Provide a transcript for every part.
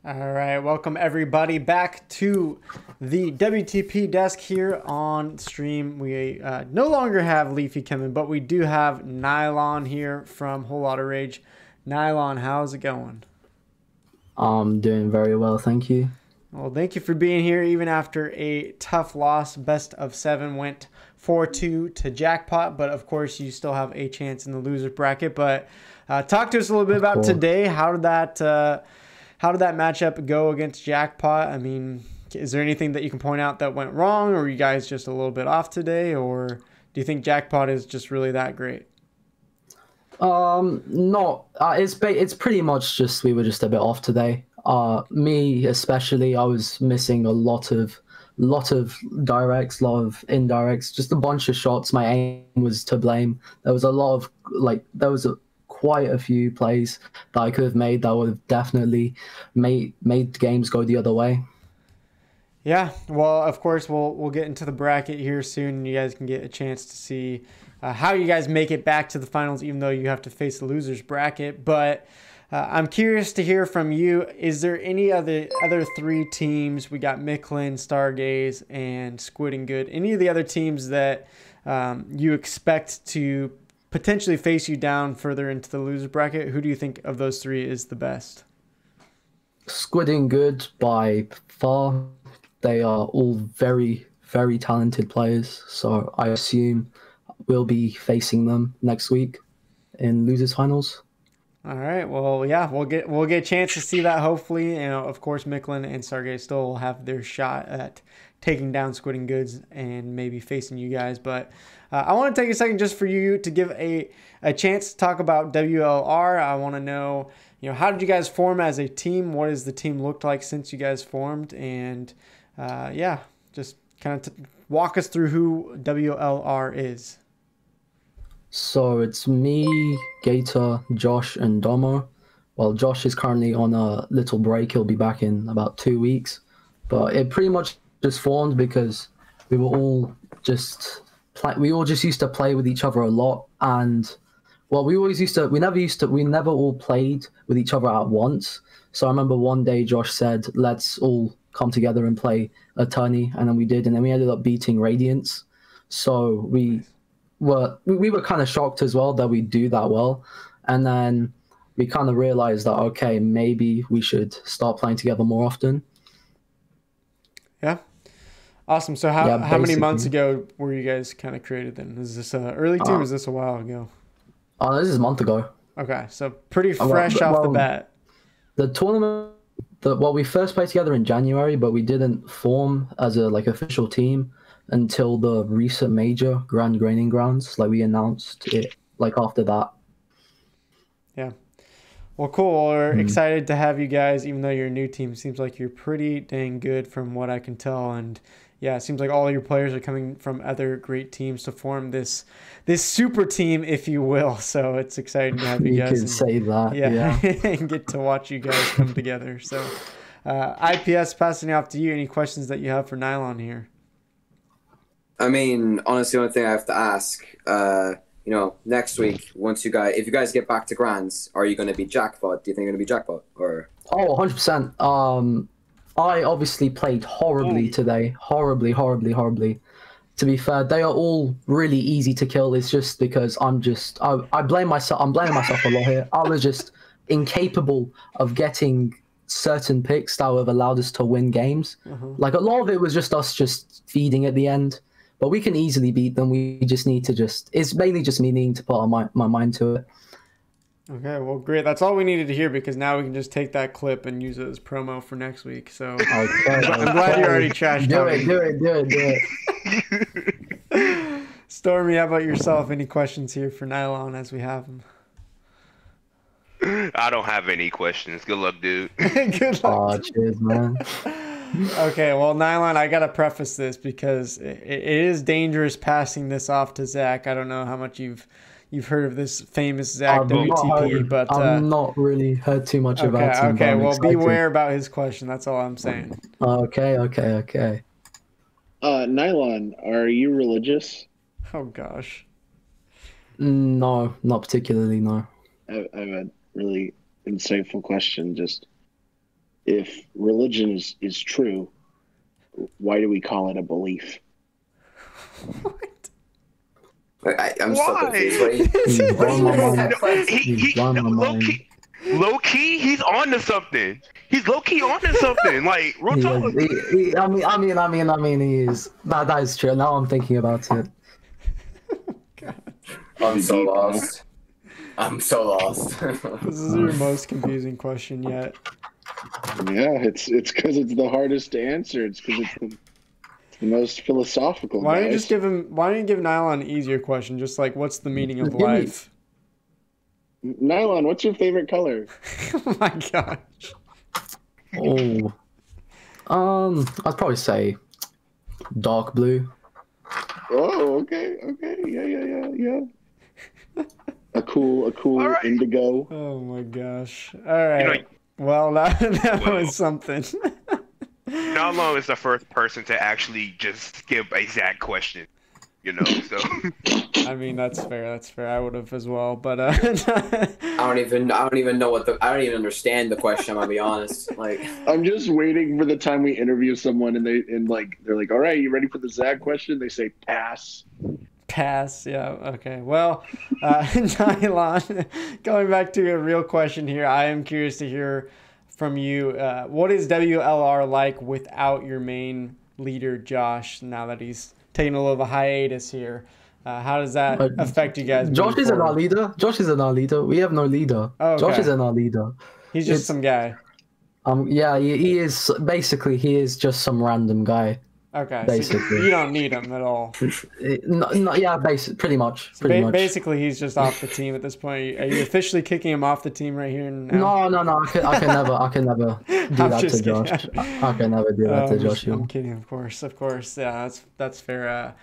All right, welcome everybody back to the WTP desk here on stream. We no longer have Leafy coming, but we do have Nylon here from Whole Lotta Rage. Nylon, how's it going? I'm doing very well, thank you. Well, thank you for being here even after a tough loss. Best of 7 went 4-2 to Jackpot, but of course you still have a chance in the loser bracket. But talk to us a little bit Of about course. today. How did that matchup go against Jackpot? I mean, is there anything that you can point out that went wrong, or are you guys just a little bit off today, or do you think Jackpot is just really that great? Not. It's pretty much just we were just a bit off today. Me especially, I was missing a lot of directs, lot of indirects, just a bunch of shots. My aim was to blame. There was a lot of quite a few plays that I could have made that would have definitely made games go the other way. Yeah, well, of course, we'll get into the bracket here soon. You guys can get a chance to see how you guys make it back to the finals, even though you have to face the losers bracket. But I'm curious to hear from you. Is there any other three teams? We got Micklin, Stargaze, and Squid and Good. Any of the other teams that you expect to potentially face you down further into the loser bracket? Who do you think of those three is the best? Squid and Good by far. They are all very, very talented players, so I assume we'll be facing them next week in losers finals. All right. Well, yeah, we'll get a chance to see that. Hopefully, of course, Micklin and Stargate still will have their shot at taking down Squid and Goods and maybe facing you guys. But I want to take a second just for you to give a chance to talk about WLR. I want to know, how did you guys form as a team? What has the team looked like since you guys formed? And yeah, just kind of walk us through who WLR is. So it's me, Gator, Josh, and Domo. Well, Josh is currently on a little break. He'll be back in about 2 weeks. But it pretty much just formed because we were all just we all just used to play with each other a lot, and well, we never all played with each other at once. So I remember one day Josh said, "Let's all come together and play a tourney," and then we did, and then we ended up beating Radiance. So we were kind of shocked as well that we do that well, and then we kind of realized that okay, maybe we should start playing together more often. Yeah. Awesome. So how Yeah, many months basically. ago were you guys kind of created then? Is this an early team or Uh, is this a while ago? this is a month ago. Okay, so pretty Well, fresh off the bat. the tournament, we first played together in January, but we didn't form as a official team until the recent major Grand Graining Grounds. Like we announced it after that. Yeah. Well, cool. We're Mm. excited to have you guys, even though you're a new team. Seems like you're pretty dang good from what I can tell. And yeah, it seems like all your players are coming from other great teams to form this super team, if you will. So it's exciting to have you You guys could say that, yeah, yeah. and get to watch you guys come together. So IPS, passing it off to you. Any questions that you have for Nylon here? I mean, honestly, the only thing I have to ask, next week, if you guys get back to Grands, are you going to be Jackpot? Do you think you're going to be Jackpot? Or Oh, 100%. I obviously played horribly today. Horribly, horribly, horribly. To be fair, they are all really easy to kill. It's just because I blame myself. I'm blaming myself a lot here. I was just incapable of getting certain picks that would have allowed us to win games. Like a lot of it was just us just feeding at the end. But we can easily beat them. We just need to it's mainly just me needing to put my mind to it. Okay, well, great. That's all we needed to hear because now we can just take that clip and use it as promo for next week. So Okay, I'm glad you already trashed do talking. it, do it, do it, do it. Stormy, how about yourself? Any questions here for Nylon as we have them? I don't have any questions. Good luck, dude. Good luck. Oh, cheers, man. Okay, well, Nylon, I gotta preface this because it is dangerous passing this off to Zach. I don't know how much you've heard of this famous Zach WTP, but I've not really heard too much about him. okay. But I'm Well, excited. beware about his question. That's all I'm saying. Okay. Nylon, are you religious? Oh gosh. No, not particularly. No. I have a really insightful question. Just if religion is true, why do we call it a belief? What? I'm so Why? confused. What He's blowing my mind. He blowing my low mind. key, low key, he's on to something. He's low key on to something. Like real He talk. is, I mean, he is. That is true. Now I'm thinking about it. I'm so Deep, huh? lost. I'm so lost. This is your most confusing question yet. Yeah, it's because it's the hardest to answer. It's because it's the most philosophical. Why don't you guys. just give him? Why don't you give Nylon an easier question? Just like, what's the meaning of Give me- life? Nylon, what's your favorite color? Oh my gosh. Oh, I'd probably say dark blue. Oh, okay, yeah. A cool All right. indigo. Oh my gosh. All right. know- well, that Well. was something. Nylon is the first person to actually just skip a exact question. You know, so I mean, that's fair. That's fair. I would have as well, but I don't even know I don't even understand the question. I'm gonna be honest. Like, I'm just waiting for the time we interview someone and they're like, all right, you ready for the Zag question? They say pass. pass. Yeah. Okay. Well, Nylon, going back to a real question here, I am curious to hear from you. What is WLR like without your main leader, Josh? Now that he's taking a little of a hiatus here, how does that affect you guys? Josh moving isn't our forward? leader. Josh isn't our leader. We have no leader. Oh, okay. Josh isn't our leader. He's just It's- some guy. Yeah, he is basically he is just some random guy. Okay. So basically. you don't need him at all. Yeah, pretty much. Pretty much. Basically, he's just off the team at this point. Are you officially kicking him off the team right here now? No. I can never do I'm that to just Josh. kidding. I can never do that to Josh. I'm kidding, of course. Yeah, that's fair.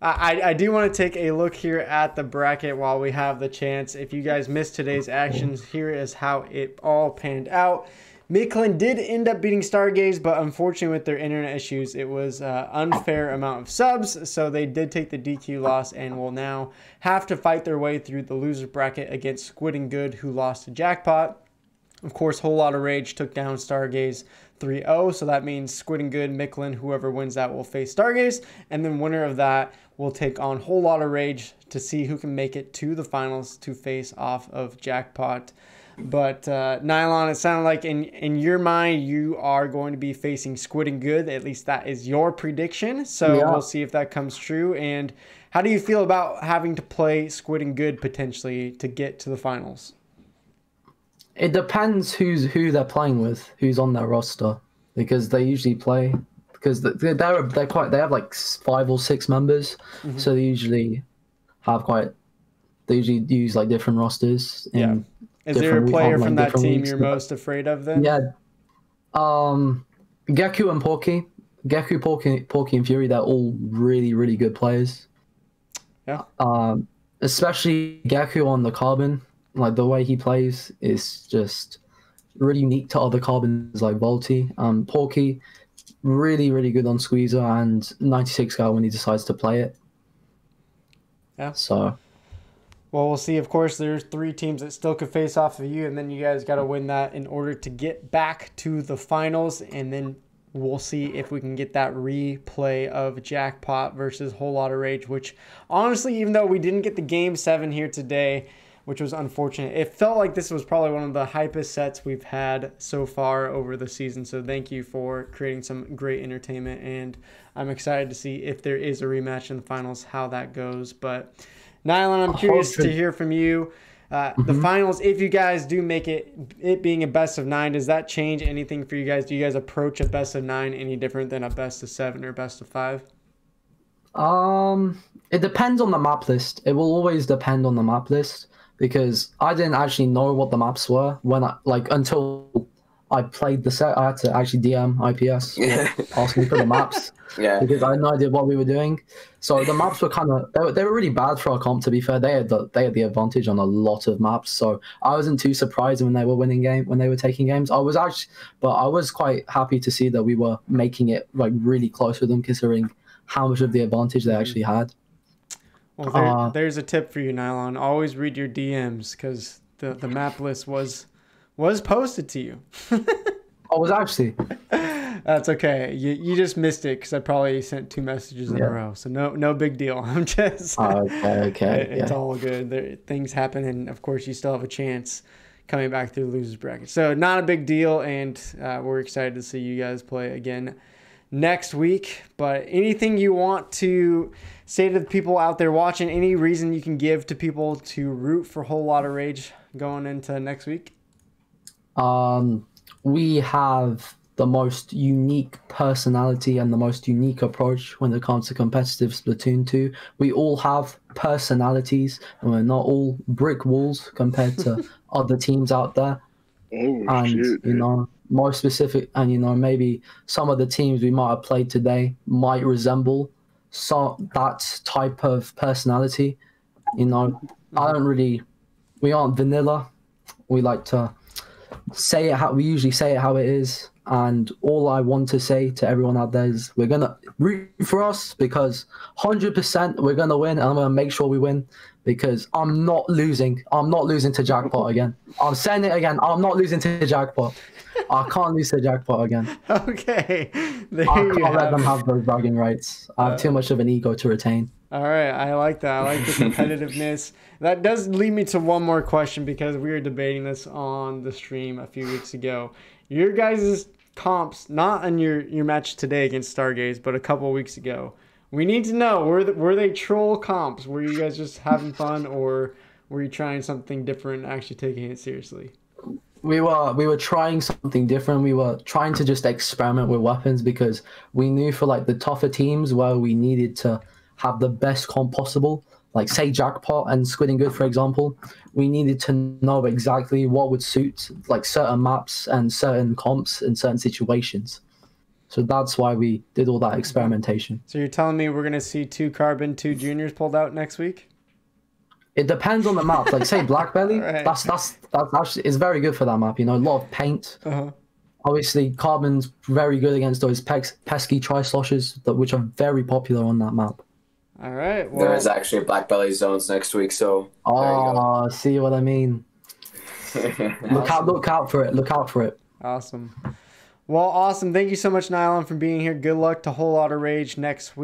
I do want to take a look here at the bracket while we have the chance. If you guys missed today's actions, here is how it all panned out. Midland did end up beating Stargaze, but unfortunately with their internet issues, it was an unfair amount of subs, so they did take the DQ loss and will now have to fight their way through the loser bracket against Squid and Good, who lost to Jackpot. Of course, Whole Lotta Rage took down Stargaze 3-0, so that means Squid and Good, Micklin, whoever wins that will face Stargaze, and then winner of that will take on Whole Lotta Rage to see who can make it to the finals to face off of Jackpot. But Nylon, it sounded like in your mind you are going to be facing Squid and Good. At least that is your prediction. So Yeah. we'll see if that comes true. And how do you feel about having to play Squid and Good potentially to get to the finals? It depends who they're playing with, who's on their roster, because they usually play because they have like 5 or 6 members, so they usually use like different rosters. Yeah. Is there a player from that team weeks. you're most afraid of then? Yeah. Geku and Porky. Porky and Fury, they're all really, really good players. Yeah. Especially Geku on the Carbon. Like the way he plays is just really unique to other Carbons like Volty. Porky, really, really good on Squeezer and 96 guy when he decides to play it. Yeah. So Well, we'll see. Of course, there's 3 teams that still could face off of you, and then you guys got to win that in order to get back to the finals, and then we'll see if we can get that replay of Jackpot versus Whole Lotta Rage, which honestly, even though we didn't get the Game 7 here today, which was unfortunate, it felt like this was probably one of the hypest sets we've had so far over the season. So thank you for creating some great entertainment, and I'm excited to see if there is a rematch in the finals, how that goes. But Nylon, I'm curious to hear from you. The finals, if you guys do make it being a best of 9, does that change anything for you guys? Do you guys approach a best of 9 any different than a best of 7 or best of 5? it depends on the map list. It will always depend on the map list because I didn't actually know what the maps were until I played the set. I had to actually DM IPS ask me for the maps because I had no idea what we were doing. So the maps were they were really bad for our comp. To be fair, they had the advantage on a lot of maps. So I wasn't too surprised when they were when they were taking games. I was quite happy to see that we were making it like really close with them, considering how much of the advantage they actually had. Well, there's a tip for you, Nylon. Always read your DMs because the map list was posted to you. I was actually. That's okay. You just missed it because I probably sent 2 messages in a row. So no big deal. I'm just. Okay. It's all good. Things happen, and of course you still have a chance coming back through the losers bracket. So not a big deal, and we're excited to see you guys play again next week. But anything you want to say to the people out there watching, any reason you can give to people to root for Whole Lotta Rage going into next week? We have the most unique personality and the most unique approach when it comes to competitive Splatoon 2. We all have personalities, and we're not all brick walls compared to other teams out there. Oh, And shoot. you know, more specific, and you know, maybe some of the teams we might have played today might resemble that type of personality. You know, we aren't vanilla. We like to say it how we usually say it how it is. And all I want to say to everyone out there is we're gonna root for us, because 100% we're gonna win, and I'm gonna make sure we win, because I'm not losing. I'm not losing to Jackpot again. I'm saying it again. I'm not losing to Jackpot. I can't lose to Jackpot again. Okay. I can't let them have those bragging rights. I have too much of an ego to retain. All right, I like that. I like the competitiveness. That does lead me to one more question, because we were debating this on the stream a few weeks ago. Your guys' comps, not on your match today against Stargaze, but a couple of weeks ago. We need to know, were they troll comps? Were you guys just having fun, or were you trying something different and actually taking it seriously? We were trying something different. We were trying to just experiment with weapons, because we knew for like the tougher teams where we needed to have the best comp possible, like say Jackpot and Squid and Good, for example, we needed to know exactly what would suit like certain maps and certain comps in certain situations. So that's why we did all that experimentation. So you're telling me we're going to see 2 Carbon, 2 Juniors pulled out next week? It depends on the map. Like say Black Belly, Right. that's actually, it's very good for that map. You know, a lot of paint. Obviously, Carbon's very good against those pesky tri-sloshes, which are very popular on that map. All right. Well, There is actually Black Belly zones next week, so there you go. See what I mean? Look out for it. Look out for it. Awesome. Well, awesome. Thank you so much, Nylon, for being here. Good luck to Whole Lotta Rage next week.